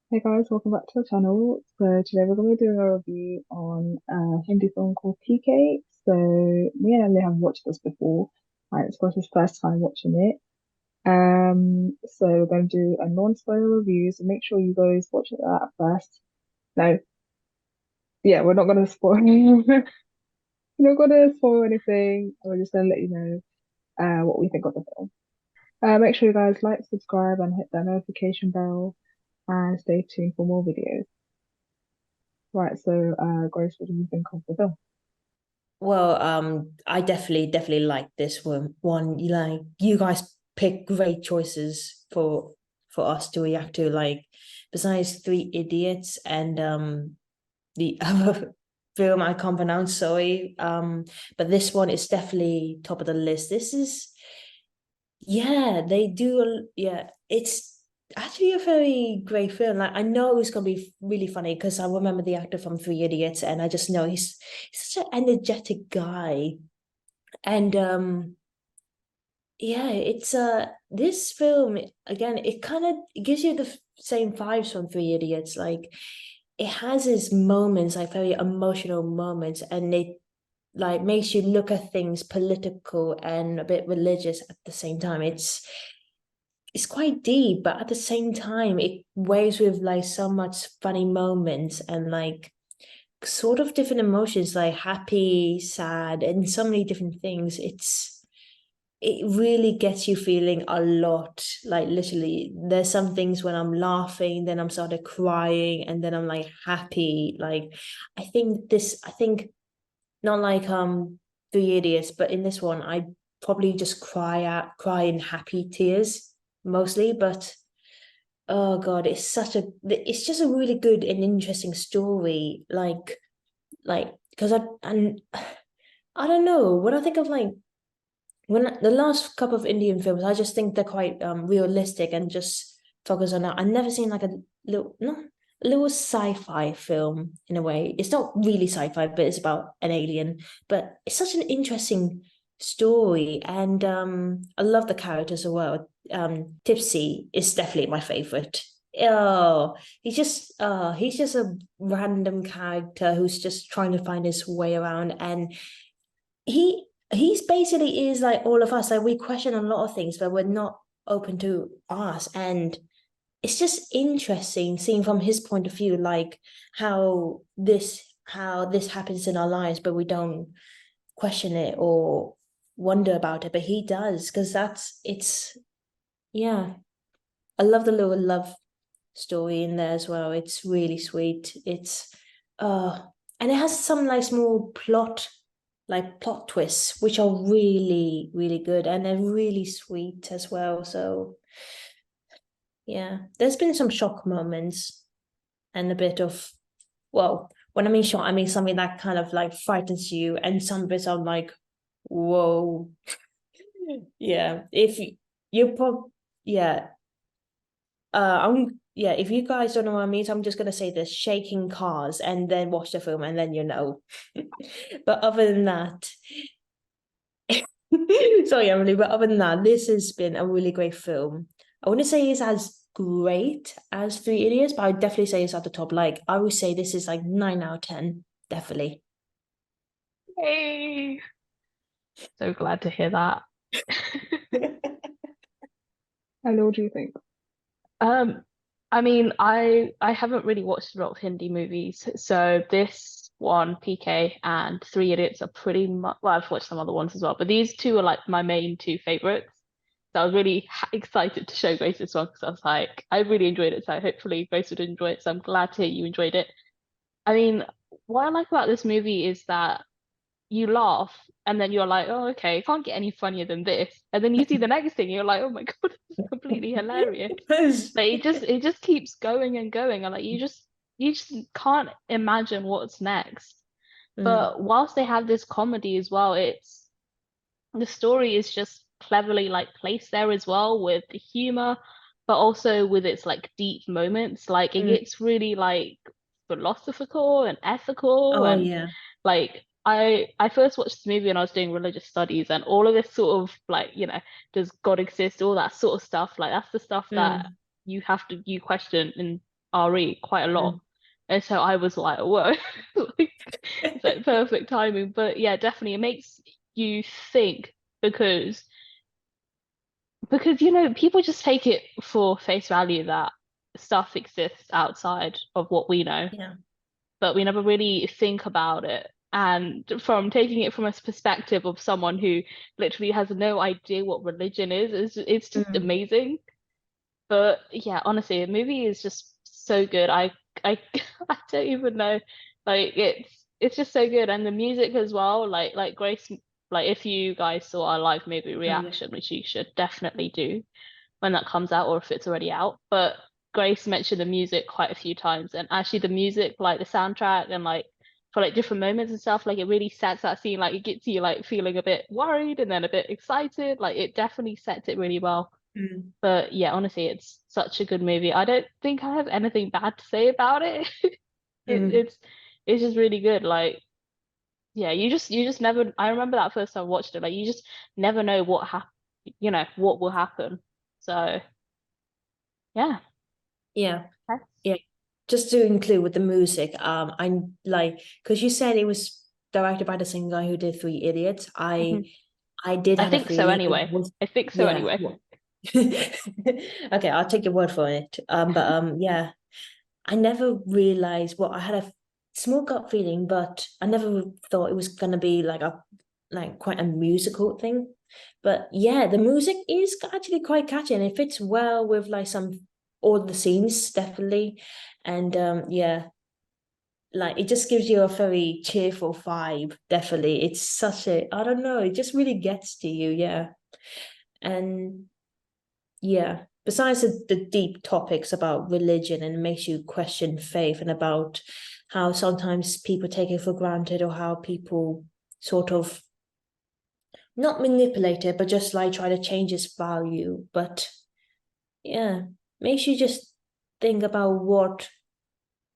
Hey guys, welcome back to the channel. So today we're going to be doing a review on a Hindi film called PK. So me and Emily have watched this before. It's Scott's first time watching it. So we're going to do a non-spoiler review. So make sure you guys watch it at first. No, yeah, we're not going to spoil. We're not going to spoil anything. We're just going to let you know what we think of the film. Make sure you guys like, subscribe, and hit that notification bell, and stay tuned for more videos. Right, so Grace, what do you think of the film? Well, I definitely like this one. You guys pick great choices for us to react to. Like, besides Three Idiots and the other film I can't pronounce, sorry. But this one is definitely top of the list. This is yeah, they do. Yeah, it's actually a very great film. Like I know it's gonna be really funny because I remember the actor from Three Idiots, and I just know he's such an energetic guy. And yeah, it's this film again. It kind of gives you the same vibes from Three Idiots. Like it has its moments, like very emotional moments, and it like makes you look at things political and a bit religious at the same time. It's quite deep, but at the same time, it weighs with like so much funny moments and like sort of different emotions, like happy, sad, and so many different things. It really gets you feeling a lot. Like literally, there's some things when I'm laughing, then I'm started crying, and then I'm like happy. Like I think not like Three Idiots, but in this one, I probably just cry in happy tears mostly. But oh god, it's just a really good and interesting story. Like because and I don't know when I think of like when the last couple of Indian films, I just think they're quite realistic and just focus on that. I've never seen like a little no a little sci-fi film in a way. It's not really sci-fi, but it's about an alien. But it's such an interesting story, and I love the characters as well. Tipsy is definitely my favorite. Oh, he's just a random character who's just trying to find his way around, and he's basically is like all of us. Like we question a lot of things, but we're not open to ask. And it's just interesting seeing from his point of view, like how this happens in our lives, but we don't question it or wonder about it. But he does, because that's it's yeah. I love the little love story in there as well. It's really sweet. It's uh and it has some like small plot twists, which are really, really good and they're really sweet as well. So yeah, there's been some shock moments and a bit of well, when I mean shock, I mean something that kind of like frightens you, and some bits are like, whoa. Yeah. If you probably yeah, I'm yeah, if you guys don't know what I mean, I'm just gonna say this shaking cars and then watch the film and then you know. But other than that, sorry, Emily, but other than that, this has been a really great film. I wouldn't say it's as great as Three Idiots, but I would definitely say it's at the top. Like I would say this is like 9 out of 10, definitely. Hey, so glad to hear that. Hello, what do you think? Um, I mean, I haven't really watched a lot of Hindi movies, so this one, PK and Three Idiots are pretty much, well, I've watched some other ones as well, but these two are like my main two favorites. So I was really excited to show Grace this one because I was like, I really enjoyed it, so hopefully Grace would enjoy it. So I'm glad to hear you enjoyed it. I mean, what I like about this movie is that you laugh and then you're like, oh, okay, it can't get any funnier than this. And then you see the next thing, you're like, oh my God, this is completely hilarious. Yes. Like it just keeps going and going. And like you just can't imagine what's next. Mm. But whilst they have this comedy as well, it's the story is just cleverly like placed there as well with the humor, but also with its like deep moments. Like it Mm. gets really like philosophical and ethical Oh and yeah. like I first watched this movie when I was doing religious studies and all of this sort of like, does God exist? All that sort of stuff. Like that's the stuff that Mm. you question in RE quite a lot. And so I was like, whoa, like, it's like perfect timing. But yeah, definitely it makes you think because people just take it for face value that stuff exists outside of what we know, Yeah. but we never really think about it. And from taking it from a perspective of someone who literally has no idea what religion is, it's just amazing. But yeah, honestly, the movie is just so good. I I don't even know. Like it's just so good. And the music as well, like Grace, like if you guys saw our live movie Oh, yeah. reaction, which you should definitely do when that comes out or if it's already out. But Grace mentioned the music quite a few times, and actually the music, like the soundtrack and like for like different moments and stuff, like it really sets that scene, like it gets you like feeling a bit worried and then a bit excited. Like it definitely sets it really well. But yeah, honestly, it's such a good movie. I don't think I have anything bad to say about it. It's just really good. Like yeah, you just never. I remember that first time I watched it. Like you just never know what will happen. So yeah. Yeah. Okay. Yeah. Just to include with the music, I'm like, because you said it was directed by the same guy who did Three Idiots. Mhm. I did I have a think so feeling it anyway. was, I think so yeah. anyway. Okay, I'll take your word for it. But yeah, I never realized. Well, I had a small gut feeling, but I never thought it was gonna be like quite a musical thing. But yeah, the music is actually quite catchy and it fits well with like some all the scenes definitely, and yeah, like it just gives you a very cheerful vibe. Definitely, it's such a I don't know, it just really gets to you. Yeah, and yeah, besides the deep topics about religion and it makes you question faith and about how sometimes people take it for granted or how people sort of not manipulate it, but just like try to change its value. But yeah, makes you just think about what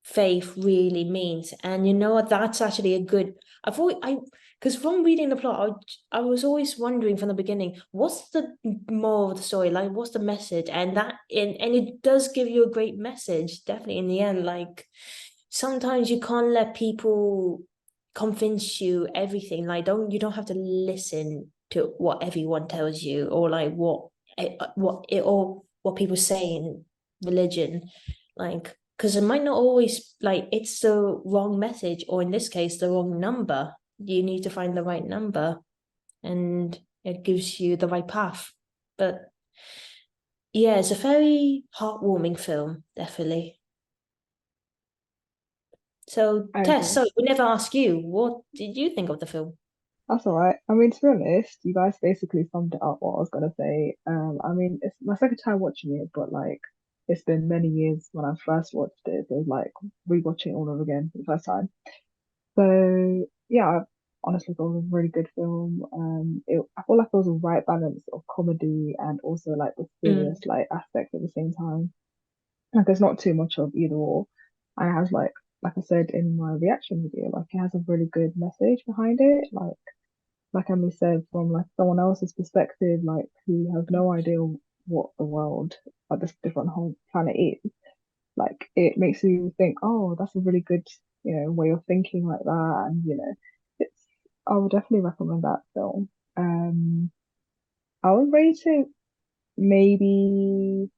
faith really means. And you know what? That's actually a good. I've always I because from reading the plot, I was always wondering from the beginning, what's the moral of the story? Like, what's the message? And it does give you a great message, definitely in the end. Like sometimes you can't let people convince you everything. Like you don't have to listen to what everyone tells you or like what people say in religion. Like because it might not always like it's the wrong message or in this case the wrong number. You need to find the right number and it gives you the right path. But yeah, it's a very heartwarming film, definitely. So I Tess, agree. so we never ask you, what did you think of the film? That's all right. I mean, to be honest, you guys basically summed it up what I was gonna say. I mean, it's my second time watching it, but like it's been many years when I first watched it. So it's like rewatching it all over again for the first time. So yeah, I honestly thought it was a really good film. I feel like it was a right balance of comedy and also like the serious Mm, like aspect at the same time. Like there's not too much of either or. And it has like I said in my reaction video, like it has a really good message behind it. Like Emily said, from like someone else's perspective, like who has no idea what the world, like this different whole planet is. Like it makes you think, oh, that's a really good, way of thinking like that. And it's I would definitely recommend that film. I would rate it maybe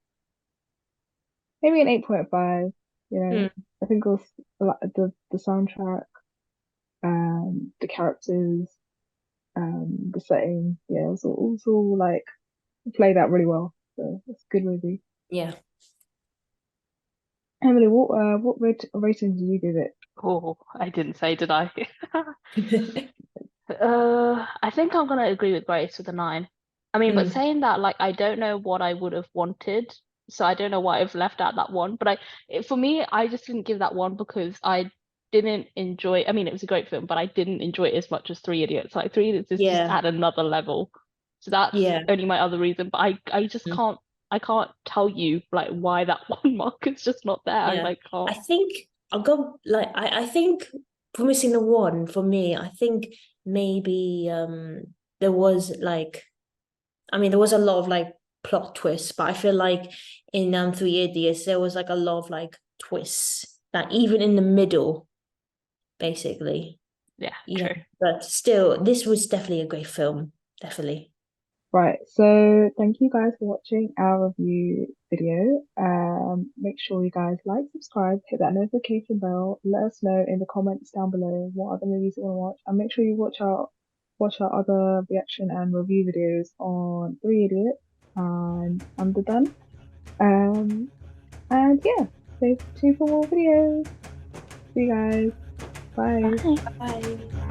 maybe an 8.5. Mm. I think it was like the soundtrack, the characters, the setting, yeah, it was all like played out really well. So it's a good movie. yeah. Emily, what rating did you give it? Oh, I didn't say, did I? I think I'm gonna agree with Grace with a 9. I mean, but Mm, saying that, like, I don't know what I would have wanted, so I don't know why I've left out that one. But for me, I just didn't give that one because I didn't enjoy. I mean, it was a great film, but I didn't enjoy it as much as Three Idiots. Like, Three Idiots is just yeah, at another level. So that's yeah. only my other reason. But I just Mm, can't. I can't tell you like why that one mark is just not there. I yeah. like I can't. think I'll go like I think for missing the one for me, I think maybe there was like I mean, there was a lot of like plot twists, but I feel like in Three Idiots there was like a lot of like twists that even in the middle, basically. Yeah, Yeah, true. but still, this was definitely a great film. Definitely. Right, so thank you guys for watching our review video. Make sure you guys like, subscribe, hit that notification bell. Let us know in the comments down below what other movies you want to watch, and make sure you watch our other reaction and review videos on Three Idiots and Underdone. And yeah, stay tuned for more videos. See you guys. Bye. Bye. Bye.